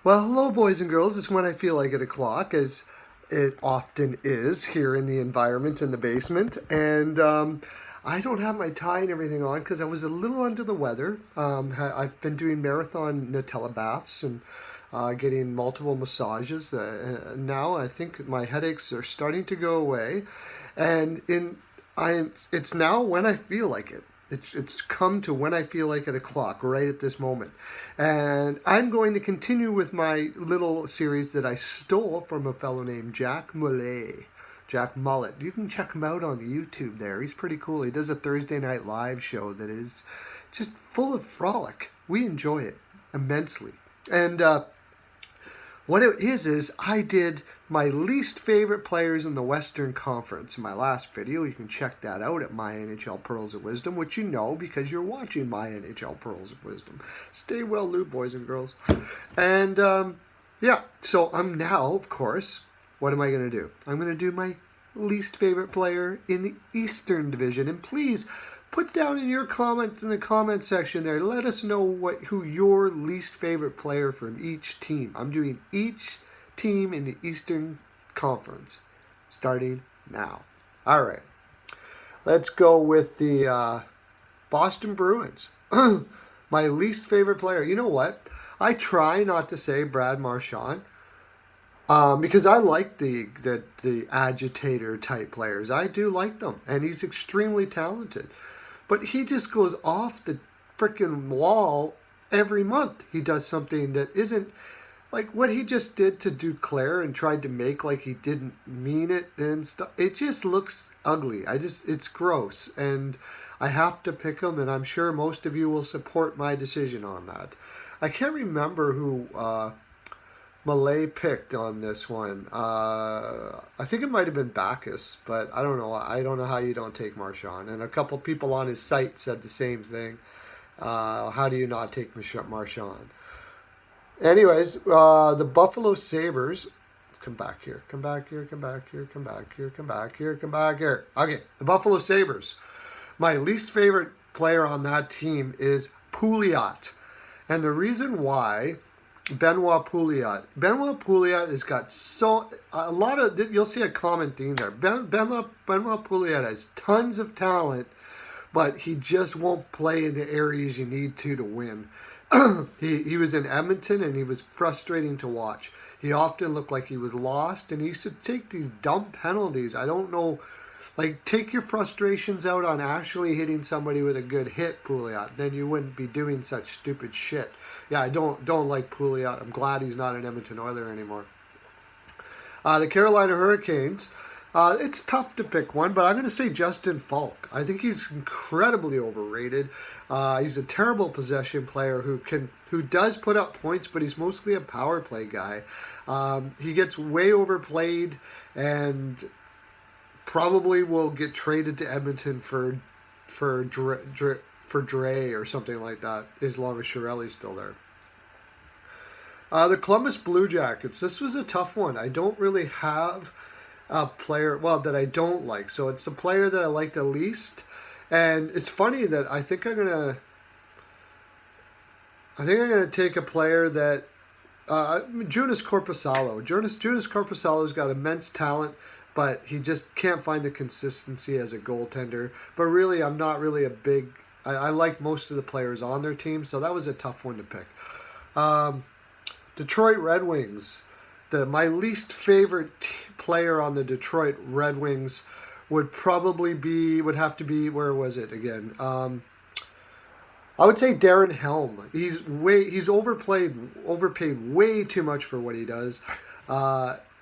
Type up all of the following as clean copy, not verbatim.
Well, hello, boys and girls. It's when I feel like at o'clock, as it often is here in the environment in the basement. And I don't have my tie and everything on because I was a little under the weather. I've been doing marathon Nutella baths and getting multiple massages. Now I think my headaches are starting to go away. And it's now when I feel like it. It's come to when I feel like at o'clock, right at this moment. And I'm going to continue with my little series that I stole from a fellow named Jack Mullet. Jack Mullet. You can check him out on YouTube there. He's pretty cool. He does a Thursday night live show that is just full of frolic. We enjoy it immensely. And what it is I did my least favorite players in the Western Conference in my last video. You can check that out at my NHL Pearls of Wisdom, which you know because you're watching my NHL Pearls of Wisdom. Stay well, Lou, boys and girls. And yeah, so I'm now, of course, what am I going to do? I'm going to do my least favorite player in the Eastern Division. And please put down in your comments in the comment section there. Let us know who your least favorite player from each team. I'm doing each team in the Eastern Conference starting now. All right. Let's go with the Boston Bruins. My least favorite player. You know what? I try not to say Brad Marchand. Because I like the agitator type players. I do like them. And he's extremely talented. But he just goes off the freaking wall every month. He does something that isn't like what he just did to Duclair and tried to make like he didn't mean it and stuff. It just looks ugly. It's gross. And I have to pick him, and I'm sure most of you will support my decision on that. I can't remember who Malay picked on this one. I think it might have been Bacchus, but I don't know. I don't know how you don't take Marchand. And a couple people on his site said the same thing. How do you not take Marchand? Anyways, the Buffalo Sabres. Come back here. Come back here. Come back here. Come back here. Come back here. Come back here. Okay, the Buffalo Sabres. My least favorite player on that team is Pouliot. And the reason why... Benoit Pouliot has got a lot of, you'll see a common theme there. Benoit Pouliot has tons of talent, but he just won't play in the areas you need to win. He was in Edmonton, and he was frustrating to watch. He often looked like he was lost, and he used to take these dumb penalties. I don't know. Like, take your frustrations out on actually hitting somebody with a good hit, Pouliot. Then you wouldn't be doing such stupid shit. Yeah, I don't like Pouliot. I'm glad he's not an Edmonton Oiler anymore. The Carolina Hurricanes. It's tough to pick one, but I'm going to say Justin Falk. I think he's incredibly overrated. He's a terrible possession player who does put up points, but he's mostly a power play guy. He gets way overplayed, and probably will get traded to Edmonton for Dre or something like that, as long as Chiarelli's still there. The Columbus Blue Jackets. This was a tough one. I don't really have a player, that I don't like. So it's the player that I like the least. And it's funny that I think I'm gonna take a player that Joonas Korpisalo. Joonas Korpisalo's got immense talent, but he just can't find the consistency as a goaltender. But really, I'm not really a big... I like most of the players on their team, so that was a tough one to pick. Detroit Red Wings. My least favorite player on the Detroit Red Wings would have to be, where was it again? I would say Darren Helm. He's overpaid way too much for what he does.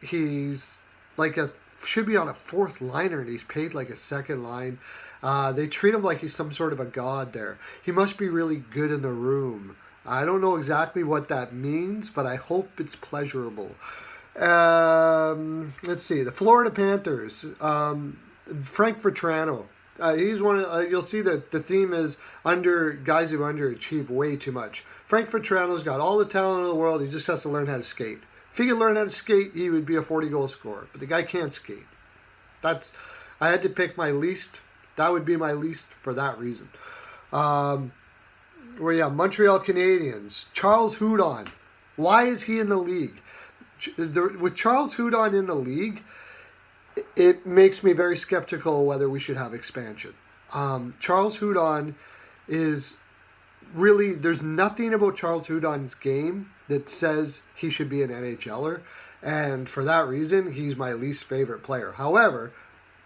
He's like should be on a fourth liner, and he's paid like a second line. They treat him like he's some sort of a god there. He must be really good in the room. I don't know exactly what that means, but I hope it's pleasurable. Let's see. The Florida Panthers. Frank Vetrano. He's one of, you'll see that the theme is guys who underachieve way too much. Frank Vetrano's got all the talent in the world. He just has to learn how to skate. If he could learn how to skate, he would be a 40-goal scorer. But the guy can't skate. I had to pick my least. That would be my least for that reason. Montreal Canadiens. Charles Hudon. Why is he in the league? With Charles Hudon in the league, it makes me very skeptical whether we should have expansion. Charles Hudon is really, there's nothing about Charles Hudon's game that says he should be an NHLer, and for that reason, he's my least favorite player. However,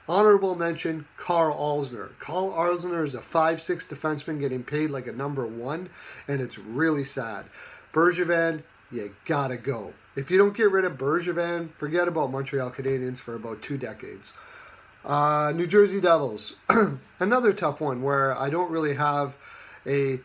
honorable mention, Carl Alsner. Carl Alsner is a 5'6" defenseman getting paid like a number one, and it's really sad. Bergevin, you gotta go. If you don't get rid of Bergevin, forget about Montreal Canadiens for about 2 decades. New Jersey Devils, another tough one where I don't really have a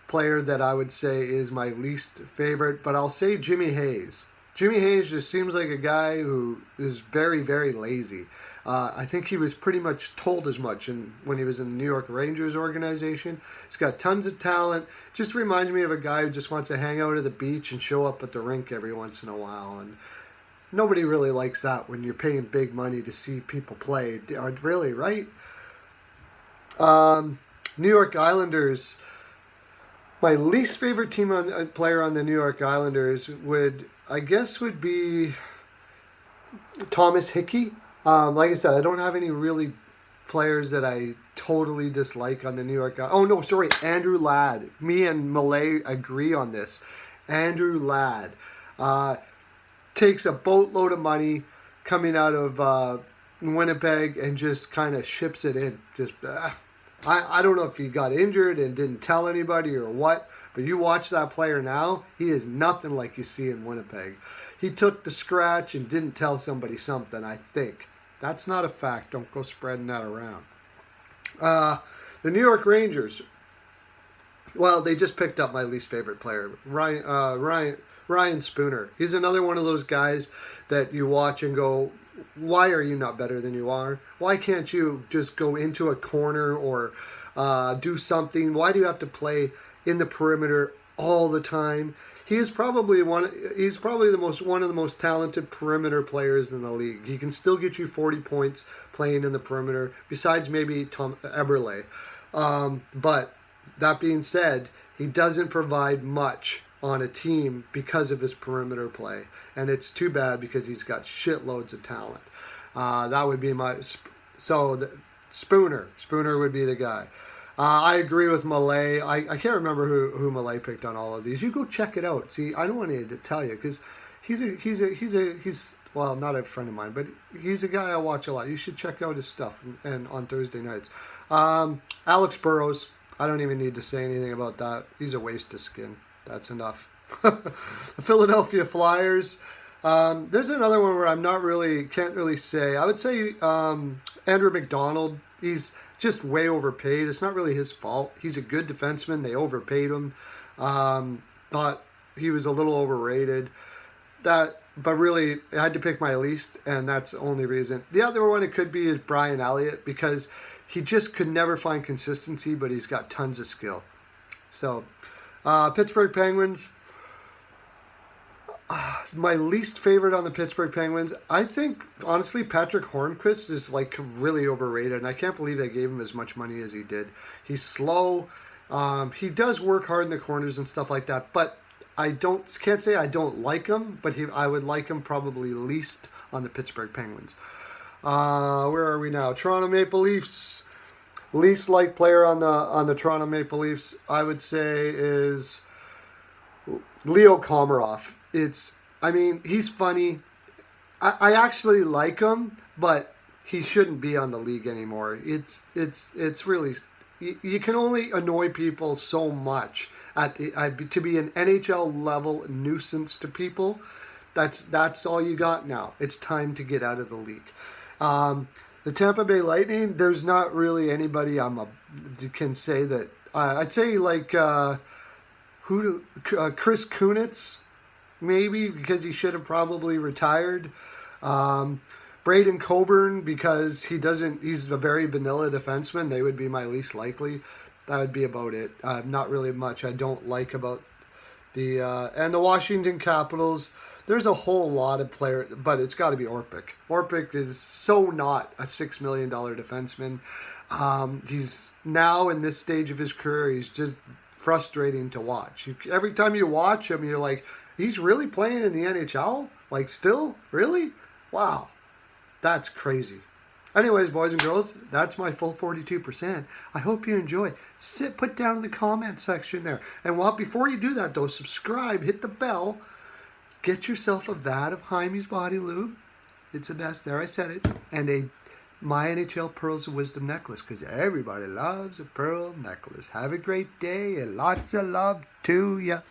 player that I would say is my least favorite, but I'll say Jimmy Hayes. Jimmy Hayes just seems like a guy who is very, very lazy. I think he was pretty much told as much when he was in the New York Rangers organization. He's got tons of talent. Just reminds me of a guy who just wants to hang out at the beach and show up at the rink every once in a while. And nobody really likes that when you're paying big money to see people play. Really, right? New York Islanders. My least favorite player on the New York Islanders would be Thomas Hickey. Like I said, I don't have any really players that I totally dislike on the New York. Andrew Ladd. Me and Malay agree on this. Andrew Ladd takes a boatload of money coming out of Winnipeg and just kind of ships it in. I don't know if he got injured and didn't tell anybody or what, but you watch that player now, he is nothing like you see in Winnipeg. He took the scratch and didn't tell somebody something, I think. That's not a fact. Don't go spreading that around. The New York Rangers, well, they just picked up my least favorite player, Ryan Spooner. He's another one of those guys that you watch and go, why are you not better than you are? Why can't you just go into a corner or do something? Why do you have to play in the perimeter all the time? He's probably one of the most talented perimeter players in the league. He can still get you 40 points playing in the perimeter, besides maybe Tom Eberle. But that being said, he doesn't provide much on a team because of his perimeter play, and it's too bad because he's got shitloads of talent. That would be Spooner. Spooner would be the guy. I agree with Malay. I can't remember who Malay picked on all of these. You go check it out. See, I don't want to tell you because he's well, not a friend of mine, but he's a guy I watch a lot. You should check out his stuff and on Thursday nights. Alex Burrows. I don't even need to say anything about that. He's a waste of skin. That's enough. The Philadelphia Flyers. There's another one where can't really say. I would say Andrew McDonald. He's just way overpaid. It's not really his fault. He's a good defenseman. They overpaid him. Thought he was a little overrated. But really, I had to pick my least, and that's the only reason. The other one it could be is Brian Elliott, because he just could never find consistency, but he's got tons of skill. So, Pittsburgh Penguins. My least favorite on the Pittsburgh Penguins, I think, honestly, Patrick Hornqvist is like really overrated, and I can't believe they gave him as much money as he did. He's slow. He does work hard in the corners and stuff like that, but can't say I don't like him, but I would like him probably least on the Pittsburgh Penguins. Where are we now? Toronto Maple Leafs. Least liked player on the Toronto Maple Leafs, I would say, is Leo Komarov. He's funny. I actually like him, but he shouldn't be on the league anymore. It's really, you can only annoy people so much to be an NHL level nuisance to people. That's all you got now. It's time to get out of the league. The Tampa Bay Lightning, there's not really anybody can say that. I'd say like Chris Kunitz. Maybe because he should have probably retired. Braden Coburn, because he's a very vanilla defenseman. They would be my least likely. That would be about it. Not really much I don't like about and the Washington Capitals. There's a whole lot of players, but it's got to be Orpik. Orpik is so not a $6 million defenseman. He's now in this stage of his career, he's just frustrating to watch. Every time you watch him, you're like, He's really playing in the NHL? Like, still? Really? Wow. That's crazy. Anyways, boys and girls, that's my full 42%. I hope you enjoy. Put down in the comment section there. And before you do that, though, subscribe, hit the bell, get yourself a vat of Jaime's Body Lube. It's the best. There, I said it. And a My NHL Pearls of Wisdom necklace, because everybody loves a pearl necklace. Have a great day and lots of love to ya.